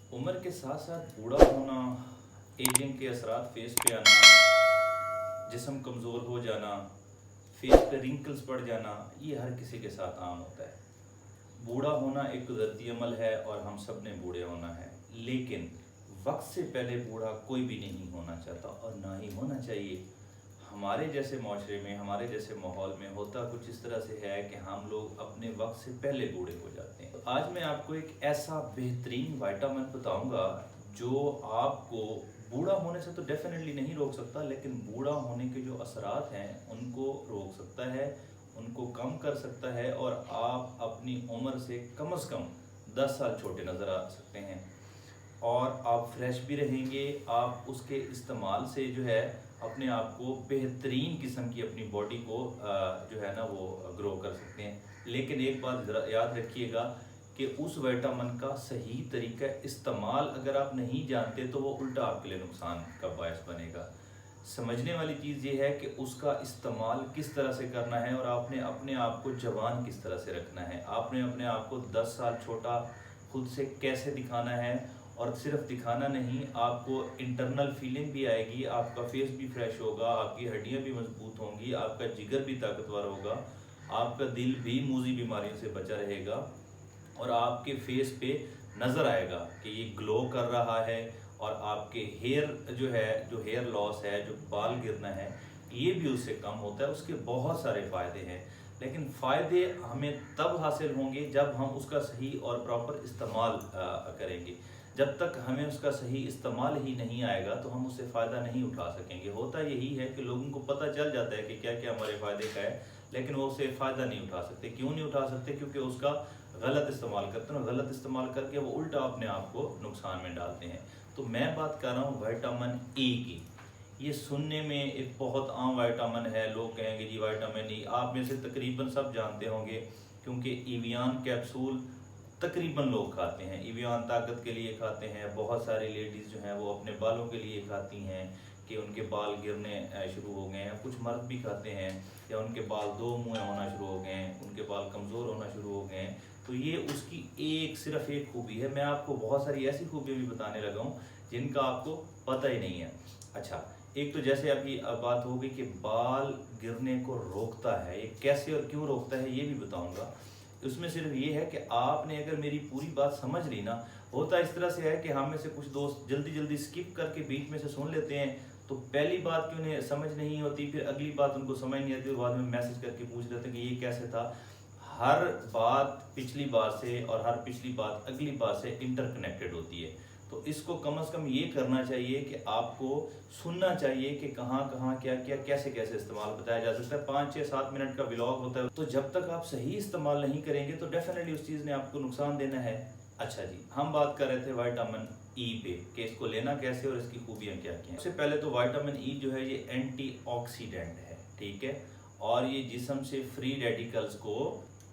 उम्र के साथ साथ बूढ़ा होना, एजिंग के असरात फेस पे आना, जिस्म कमज़ोर हो जाना, फेस पे रिंकल्स पड़ जाना, ये हर किसी के साथ आम होता है। बूढ़ा होना एक कुदरती अमल है और हम सब ने बूढ़े होना है, लेकिन वक्त से पहले बूढ़ा कोई भी नहीं होना चाहता और ना ही होना चाहिए। हमारे जैसे माशरे में, हमारे जैसे माहौल में होता कुछ इस तरह से है कि हम लोग अपने वक्त से पहले बूढ़े हो जाते हैं। तो आज मैं आपको एक ऐसा बेहतरीन विटामिन बताऊंगा जो आपको बूढ़ा होने से तो डेफिनेटली नहीं रोक सकता, लेकिन बूढ़ा होने के जो असरात हैं उनको रोक सकता है, उनको कम कर सकता है और आप अपनी उम्र से कम 10 साल छोटे नज़र आ सकते हैं और आप फ्रेश भी रहेंगे। आप उसके इस्तेमाल से जो है अपने आप को बेहतरीन किस्म की अपनी बॉडी को जो है ना वो ग्रो कर सकते हैं। लेकिन एक बात ज़रा याद रखिएगा कि उस विटामिन का सही तरीका इस्तेमाल अगर आप नहीं जानते तो वो उल्टा आपके लिए नुकसान का बायस बनेगा। समझने वाली चीज़ ये है कि उसका इस्तेमाल किस तरह से करना है और आपने अपने आप को जवान किस तरह से रखना है। आपने अपने आप को 10 साल छोटा खुद से कैसे दिखाना है, और सिर्फ दिखाना नहीं, आपको इंटरनल फीलिंग भी आएगी, आपका फेस भी फ्रेश होगा, आपकी हड्डियां भी मजबूत होंगी, आपका जिगर भी ताकतवर होगा, आपका दिल भी मूजी बीमारियों से बचा रहेगा और आपके फेस पे नज़र आएगा कि ये ग्लो कर रहा है। और आपके हेयर जो है, जो हेयर लॉस है, जो बाल गिरना है, ये भी उससे कम होता है। उसके बहुत सारे फ़ायदे हैं, लेकिन फ़ायदे हमें तब हासिल होंगे जब हम उसका सही और प्रॉपर इस्तेमाल करेंगे। जब तक हमें उसका सही इस्तेमाल ही नहीं आएगा तो हम उससे फ़ायदा नहीं उठा सकेंगे। होता यही है कि लोगों को पता चल जाता है कि क्या क्या हमारे फ़ायदे का है, लेकिन वो उससे फ़ायदा नहीं उठा सकते। क्यों नहीं उठा सकते? क्योंकि उसका गलत इस्तेमाल करते हैं, गलत इस्तेमाल करके वो उल्टा अपने आप को नुकसान में डालते हैं। तो मैं बात कर रहा हूँ विटामिन ई की। ये सुनने में एक बहुत आम विटामिन है, लोग कहेंगे जी विटामिन ई, आप में से तकरीबन सब जानते होंगे क्योंकि इवियान कैप्सूल तकरीबन लोग खाते हैं। इवियान ताकत के लिए खाते हैं, बहुत सारी लेडीज़ जो हैं वो अपने बालों के लिए खाती हैं कि उनके बाल गिरने शुरू हो गए हैं। कुछ मर्द भी खाते हैं या उनके बाल दो मुँह होना शुरू हो गए हैं, उनके बाल कमज़ोर होना शुरू हो गए हैं। तो ये उसकी सिर्फ एक खूबी है। मैं आपको बहुत सारी ऐसी खूबियाँ भी बताने लगा हूँ जिनका आपको पता ही नहीं है। अच्छा, एक तो जैसे अभी बात हो गई कि बाल गिरने को रोकता है, ये कैसे और क्यों रोकता है ये भी बताऊंगा। उसमें सिर्फ ये है कि आपने अगर मेरी पूरी बात समझ ली ना, होता इस तरह से है कि हम में से कुछ दोस्त जल्दी जल्दी स्किप करके बीच में से सुन लेते हैं, तो पहली बात की उन्हें समझ नहीं होती, फिर अगली बात उनको समझ नहीं आती और बाद में मैसेज करके पूछ लेते हैं कि ये कैसे था। हर बात पिछली बात से और हर पिछली बात अगली बात से इंटरकनेक्टेड होती है। तो इसको कम से कम ये करना चाहिए कि आपको सुनना चाहिए कि कहाँ कहाँ क्या क्या कैसे कैसे इस्तेमाल बताया जा सकता है। 5 6 7 मिनट का व्लॉग होता है, तो जब तक आप सही इस्तेमाल नहीं करेंगे तो डेफिनेटली उस चीज़ ने आपको नुकसान देना है। अच्छा जी, हम बात कर रहे थे विटामिन ई पे कि इसको लेना कैसे और इसकी खूबियाँ क्या क्या हैं। सबसे पहले तो विटामिन ई जो है ये एंटीऑक्सीडेंट है, ठीक है, और ये जिस्म से फ्री रेडिकल्स को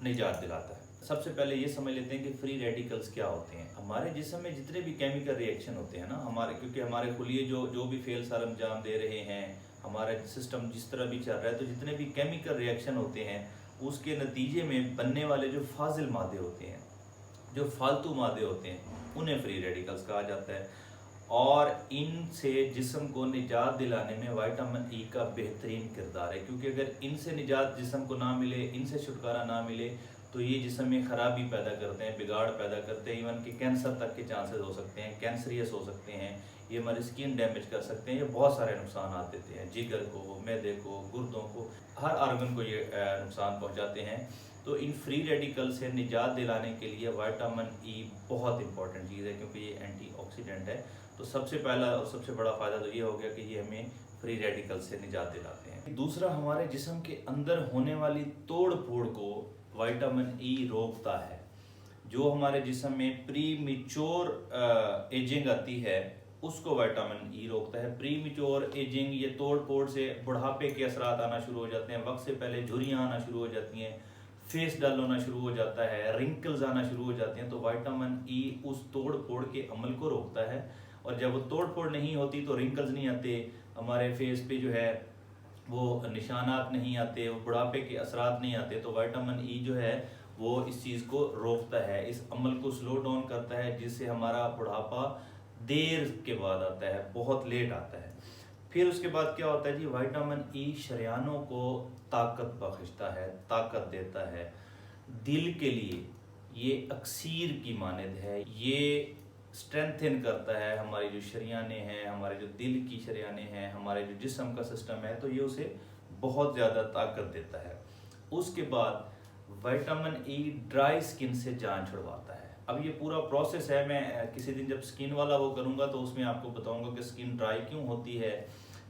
निजात दिलाता है। सबसे पहले ये समझ लेते हैं कि फ्री रेडिकल्स क्या होते हैं। हमारे जिस्म में जितने भी केमिकल रिएक्शन होते हैं ना, हमारे क्योंकि हमारे खुलिए जो भी फेल सर अंजाम दे रहे हैं, हमारा सिस्टम जिस तरह भी चल रहा है, तो जितने भी केमिकल रिएक्शन होते हैं उसके नतीजे में बनने वाले जो फाजिल मादे होते हैं, जो फालतू मादे होते हैं, उन्हें फ्री रेडिकल्स कहा जाता है। और इनसे जिस्म को निजात दिलाने में विटामिन ई का बेहतरीन किरदार है, क्योंकि अगर इनसे निजात जिस्म को ना मिले, इनसे छुटकारा ना मिले, तो ये जिस्म में ख़राबी पैदा करते हैं, बिगाड़ पैदा करते हैं, इवन कि कैंसर तक के चांसेस हो सकते हैं, कैंसरियस हो सकते हैं, ये हमारी स्किन डैमेज कर सकते हैं, ये बहुत सारे नुकसान देते हैं, जिगर को, मैदे को, गुर्दों को, हर आर्गन को ये नुकसान पहुँचाते हैं। तो इन फ्री रेडिकल से निजात दिलाने के लिए विटामिन ई बहुत इंपॉर्टेंट चीज़ है, क्योंकि ये एंटीऑक्सीडेंट है। तो सबसे पहला और सबसे बड़ा फ़ायदा तो ये हो गया कि ये हमें फ्री रेडिकल से निजात दिलाते हैं। दूसरा, हमारे जिस्म के अंदर होने वाली तोड़ फोड़ को विटामिन ई रोकता है। जो हमारे जिस्म में प्री मिच्योर एजिंग आती है उसको विटामिन ई रोकता है। प्री मिच्योर एजिंग, ये तोड़ फोड़ से बुढ़ापे के असरात आना शुरू हो जाते हैं, वक्त से पहले झुर्रियाँ आना शुरू हो जाती हैं, फेस डल होना शुरू हो जाता है, रिंकल्स आना शुरू हो जाते हैं। तो विटामिन ई उस तोड़ फोड़ के अमल को रोकता है, और जब वो तोड़ फोड़ नहीं होती तो रिंकल्स नहीं आते, हमारे फेस पे जो है वो निशानात नहीं आते, वो बुढ़ापे के असरात नहीं आते। तो विटामिन ई जो है वो इस चीज़ को रोकता है, इस अमल को स्लो डाउन करता है, जिससे हमारा बुढ़ापा देर के बाद आता है, बहुत लेट आता है। फिर उसके बाद क्या होता है जी, विटामिन ई शरीयानों को ताकत बख्शता है, ताकत देता है। दिल के लिए ये अक्सीर की मानद है, ये स्ट्रेंथन करता है हमारी जो शरीयानें हैं, हमारे जो दिल की शरीयानें हैं, हमारे जो जिस्म का सिस्टम है, तो ये उसे बहुत ज़्यादा ताकत देता है। उसके बाद विटामिन ई ड्राई स्किन से जान छुड़वाता है। अब ये पूरा प्रोसेस है, मैं किसी दिन जब स्किन वाला वो करूँगा तो उसमें आपको बताऊँगा कि स्किन ड्राई क्यों होती है,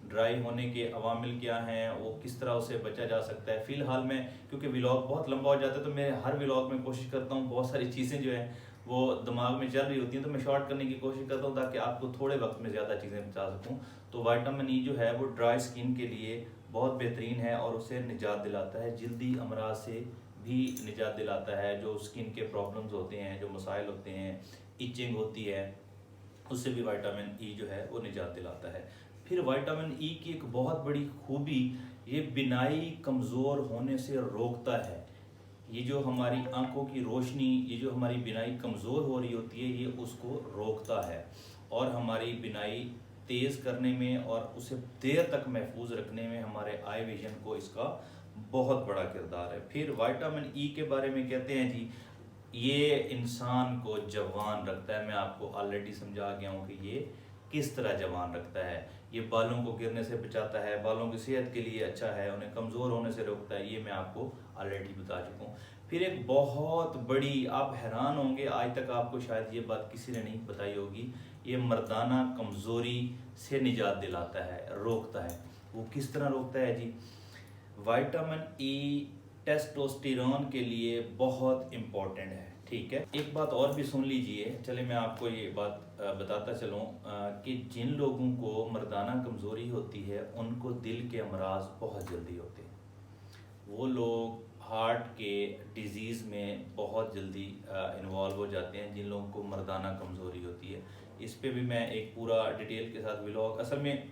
ड्राई होने के अवामिल क्या हैं, वो किस तरह उसे बचा जा सकता है। फ़िलहाल मैं, क्योंकि व्लॉग बहुत लंबा हो जाता है, तो मैं हर व्लॉग में कोशिश करता हूँ, बहुत सारी चीज़ें जो हैं वो दिमाग में चल रही होती हैं तो मैं शॉर्ट करने की कोशिश करता हूँ ताकि आपको थोड़े वक्त में ज़्यादा चीज़ें बता सकूँ। तो विटामिन ई जो है वो ड्राई स्किन के लिए बहुत बेहतरीन है और उसे निजात दिलाता है, जल्दी अमराज से भी निजात दिलाता है। जो स्किन के प्रॉब्लम्स होते हैं, जो मसाइल होते हैं, इचिंग होती है, उससे भी विटामिन ई जो है वो निजात दिलाता है। फिर विटामिन ई की एक बहुत बड़ी खूबी, ये बिनाई कमज़ोर होने से रोकता है। ये जो हमारी आंखों की रोशनी, ये जो हमारी बिनाई कमज़ोर हो रही होती है, ये उसको रोकता है और हमारी बिनाई तेज़ करने में और उसे देर तक महफूज रखने में हमारे आई विजन को इसका बहुत बड़ा किरदार है। फिर विटामिन ई के बारे में कहते हैं जी, ये इंसान को जवान रखता है। मैं आपको ऑलरेडी समझा गया हूँ कि ये किस तरह जवान रखता है। ये बालों को गिरने से बचाता है, बालों की सेहत के लिए अच्छा है, उन्हें कमज़ोर होने से रोकता है, ये मैं आपको ऑलरेडी बता चुका हूँ। फिर एक बहुत बड़ी, आप हैरान होंगे, आज तक आपको शायद ये बात किसी ने नहीं बताई होगी, ये मर्दाना कमज़ोरी से निजात दिलाता है, रोकता है। वो किस तरह रोकता है जी? विटामिन ई टेस्टोस्टेरोन के लिए बहुत इम्पोर्टेंट है, ठीक है। एक बात और भी सुन लीजिए, चले मैं आपको ये बात बताता चलूँ कि जिन लोगों को मर्दाना कमज़ोरी होती है उनको दिल के अमराज बहुत जल्दी होते हैं। वो लोग हार्ट के डिजीज़ में बहुत जल्दी इन्वॉल्व हो जाते हैं, जिन लोगों को मर्दाना कमज़ोरी होती है। इस पे भी मैं एक पूरा डिटेल के साथ व्लॉग, असल में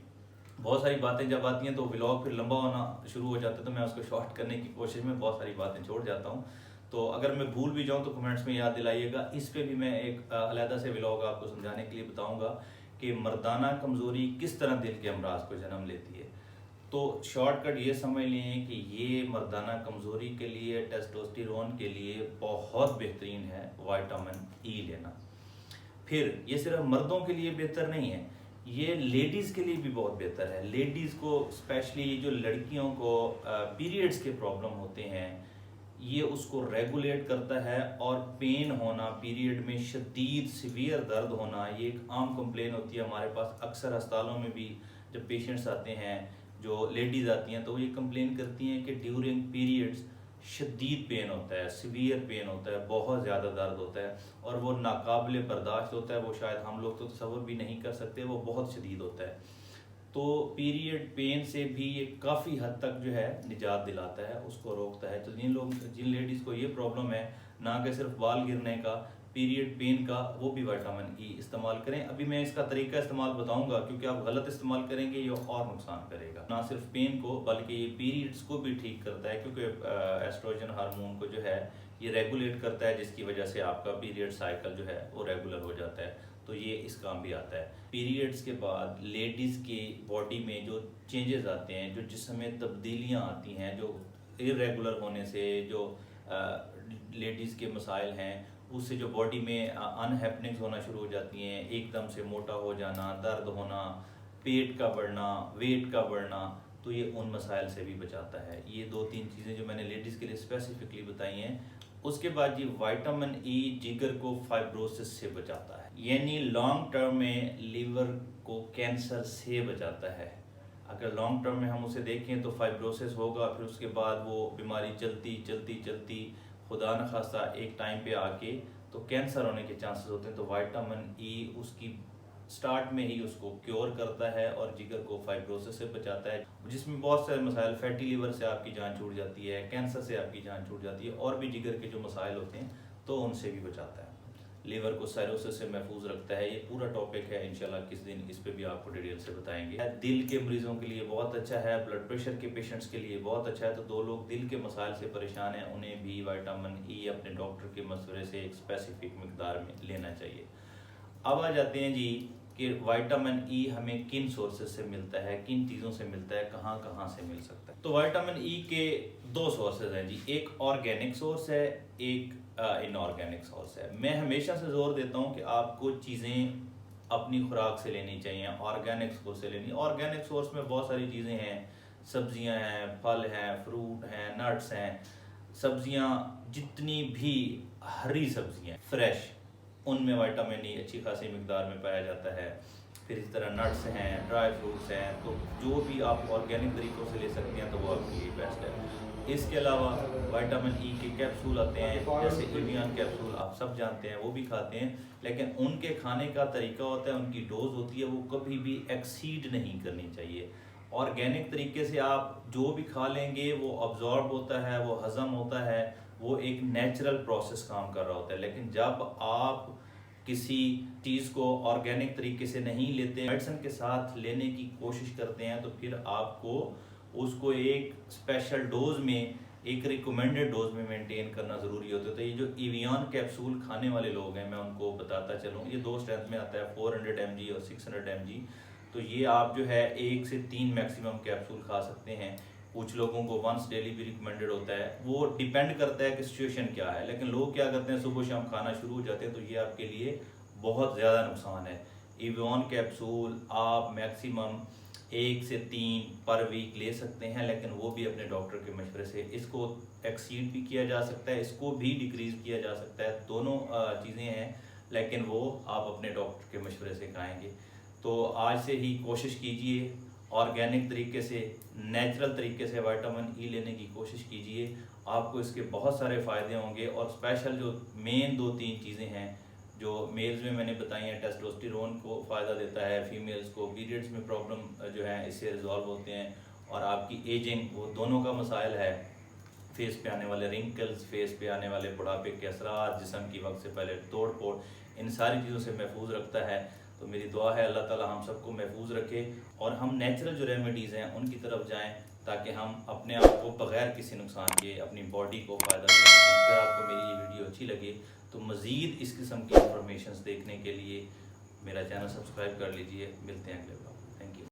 बहुत सारी बातें जब आती हैं तो व्लॉग फिर लंबा होना शुरू हो जाता है, तो मैं उसको शॉर्ट करने की कोशिश में बहुत सारी बातें छोड़ जाता हूँ। तो अगर मैं भूल भी जाऊँ तो कमेंट्स में याद दिलाइएगा। इस पे भी मैं एक अलहदा से व्लॉग आपको समझाने के लिए बताऊँगा कि मर्दाना कमज़ोरी किस तरह दिल के अमराज को जन्म लेती है। तो शॉर्टकट ये समझ लें कि ये मर्दाना कमज़ोरी के लिए, टेस्टोस्टेरोन के लिए बहुत बेहतरीन है विटामिन ई लेना। फिर ये सिर्फ मर्दों के लिए बेहतर नहीं है, ये लेडीज़ के लिए भी बहुत बेहतर है। लेडीज़ को स्पेशली, जो लड़कियों को पीरियड्स के प्रॉब्लम होते हैं, ये उसको रेगुलेट करता है। और पेन होना, पीरियड में शदीद सीवियर दर्द होना, ये एक आम कंप्लेन होती है हमारे पास। अक्सर अस्पतालों में भी जब पेशेंट्स आते हैं, जो लेडीज़ आती हैं, तो वो ये कंप्लेन करती हैं कि ड्यूरिंग पीरियड्स शदीद पेन होता है, सीवियर पेन होता है, बहुत ज़्यादा दर्द होता है और वो नाकाबिले बर्दाश्त होता है। वो शायद हम लोग तो तसव्वुर भी नहीं कर सकते, वो बहुत शदीद होता है। तो पीरियड पेन से भी ये काफ़ी हद तक जो है निजात दिलाता है, उसको रोकता है। तो जिन लेडीज़ को ये प्रॉब्लम है, ना कि सिर्फ बाल गिरने का, पीरियड पेन का, वो भी विटामिन ई इस्तेमाल करें। अभी मैं इसका तरीका इस्तेमाल बताऊंगा, क्योंकि आप गलत इस्तेमाल करेंगे ये और नुकसान करेगा। ना सिर्फ पेन को बल्कि ये पीरियड्स को भी ठीक करता है, क्योंकि एस्ट्रोजन हार्मोन को जो है ये रेगुलेट करता है, जिसकी वजह से आपका पीरियड साइकिल जो है वो रेगुलर हो जाता है। तो ये इस काम भी आता है। पीरियड्स के बाद लेडीज़ की बॉडी में जो चेंजेस आते हैं, जो जिस्म में तब्दीलियाँ आती हैं, जो इरेगुलर होने से, जो लेडीज़ के मसाइल हैं, उससे जो बॉडी में अनहैपनिंग्स होना शुरू हो जाती हैं, एकदम से मोटा हो जाना, दर्द होना, पेट का बढ़ना, वेट का बढ़ना, तो ये उन मसाइल से भी बचाता है। ये 2-3 चीज़ें जो मैंने लेडीज़ के लिए स्पेसिफिकली बताई हैं। उसके बाद जी विटामिन ई जिगर को फाइब्रोसिस से बचाता है, यानी लॉन्ग टर्म में लीवर को कैंसर से बचाता है। अगर लॉन्ग टर्म में हम उसे देखें तो फाइब्रोसिस होगा, फिर उसके बाद वो बीमारी चलती चलती चलती खुदा न खास्ता एक टाइम पे आके तो कैंसर होने के चांसेस होते हैं। तो विटामिन ई उसकी स्टार्ट में ही उसको क्योर करता है और जिगर को फाइब्रोसिस से बचाता है, जिसमें बहुत सारे मसाइल, फैटी लीवर से आपकी जान छूट जाती है, कैंसर से आपकी जान छूट जाती है, और भी जिगर के जो मसाइल होते हैं तो उनसे भी बचाता है। लीवर को साइरोसिस से महफूज रखता है। ये पूरा टॉपिक है, इंशाल्लाह किस दिन इस पे भी आपको डिटेल से बताएंगे। दिल के मरीजों के लिए बहुत अच्छा है, ब्लड प्रेशर के पेशेंट्स के लिए बहुत अच्छा है। तो दो लोग दिल के मसाइल से परेशान हैं, उन्हें भी विटामिन ई अपने डॉक्टर के मशवरे से एक स्पेसिफिक मिकदार में लेना चाहिए। अब आ जाते हैं जी कि विटामिन ई हमें किन सोर्सेज से मिलता है, किन चीज़ों से मिलता है, कहाँ कहाँ से मिल सकता है। तो विटामिन ई के दो सोर्सेज हैं जी, एक ऑर्गेनिक सोर्स है, एक इनऑर्गेनिक सोर्स है। मैं हमेशा से जोर देता हूँ कि आपको चीज़ें अपनी खुराक से लेनी चाहिए, ऑर्गेनिक सोर्स से लेनी। ऑर्गेनिक सोर्स में बहुत सारी चीज़ें हैं, सब्जियां हैं, फल हैं, फ्रूट हैं, नट्स हैं। सब्जियां जितनी भी हरी सब्जियां फ्रेश, उनमें विटामिन ई अच्छी खासी मिकदार में पाया जाता है। फिर इस तरह नट्स हैं, ड्राई फ्रूट्स हैं, तो जो भी आप ऑर्गेनिक तरीक़ों से ले सकते हैं तो वो आपके लिए बेस्ट है। इसके अलावा विटामिन ई के कैप्सूल आते हैं, जैसे एवियन कैप्सूल आप सब जानते हैं, वो भी खाते हैं, लेकिन उनके खाने का तरीका होता है, उनकी डोज होती है, वो कभी भी एक्सीड नहीं करनी चाहिए। ऑर्गेनिक तरीके से आप जो भी खा लेंगे वो अब्जॉर्ब होता है, वो हज़म होता है, वो एक नेचुरल प्रोसेस काम कर रहा होता है। लेकिन जब आप किसी चीज़ को ऑर्गेनिक तरीके से नहीं लेते, मेडिसिन के साथ लेने की कोशिश करते हैं, तो फिर आपको उसको एक स्पेशल डोज में, एक रिकमेंडेड डोज में मेंटेन करना ज़रूरी होता है। तो ये जो एवियन कैप्सूल खाने वाले लोग हैं, मैं उनको बताता चलूँ, ये दो स्ट्रेंथ में आता है, 400 mg और 600 mg। तो ये आप जो है 1 से 3 मैक्सिमम कैप्सूल खा सकते हैं। कुछ लोगों को वंस डेली भी रिकमेंडेड होता है, वो डिपेंड करता है कि सिचुएशन क्या है। लेकिन लोग क्या करते हैं, सुबह शाम खाना शुरू हो जाते हैं, तो ये आपके लिए बहुत ज़्यादा नुकसान है। एवियन कैप्सूल आप मैक्सिमम 1 से 3 पर वीक ले सकते हैं, लेकिन वो भी अपने डॉक्टर के मशवरे से। इसको एक्सीड भी किया जा सकता है, इसको भी डिक्रीज़ किया जा सकता है, दोनों चीज़ें हैं, लेकिन वो आप अपने डॉक्टर के मशवरे से खाएंगे। तो आज से ही कोशिश कीजिए, ऑर्गेनिक तरीके से, नेचुरल तरीके से विटामिन ई लेने की कोशिश कीजिए। आपको इसके बहुत सारे फ़ायदे होंगे। और स्पेशल जो मेन 2-3 चीज़ें हैं जो मेल्स में मैंने बताई हैं, टेस्टोस्टेरोन को फ़ायदा देता है, फीमेल्स को पीरियड्स में प्रॉब्लम जो है इससे रिजॉल्व होते हैं, और आपकी एजिंग, वो दोनों का मसाइल है, फेस पे आने वाले रिंकल्स, फेस पे आने वाले बुढ़ापे के असरार, जिस्म की वक्त से पहले तोड़ फोड़, इन सारी चीज़ों से महफूज रखता है। तो मेरी दुआ है अल्लाह ताला हम सबको महफूज रखे और हम नेचुरल जो रेमेडीज़ हैं उनकी तरफ जाएं, ताकि हम अपने आप को बग़ैर किसी नुकसान के अपनी बॉडी को फ़ायदा दे सकें। अगर आपको मेरी ये वीडियो अच्छी लगे तो मज़ीद इस किस्म की इंफॉर्मेशन देखने के लिए मेरा चैनल सब्सक्राइब कर लीजिए। मिलते हैं अगले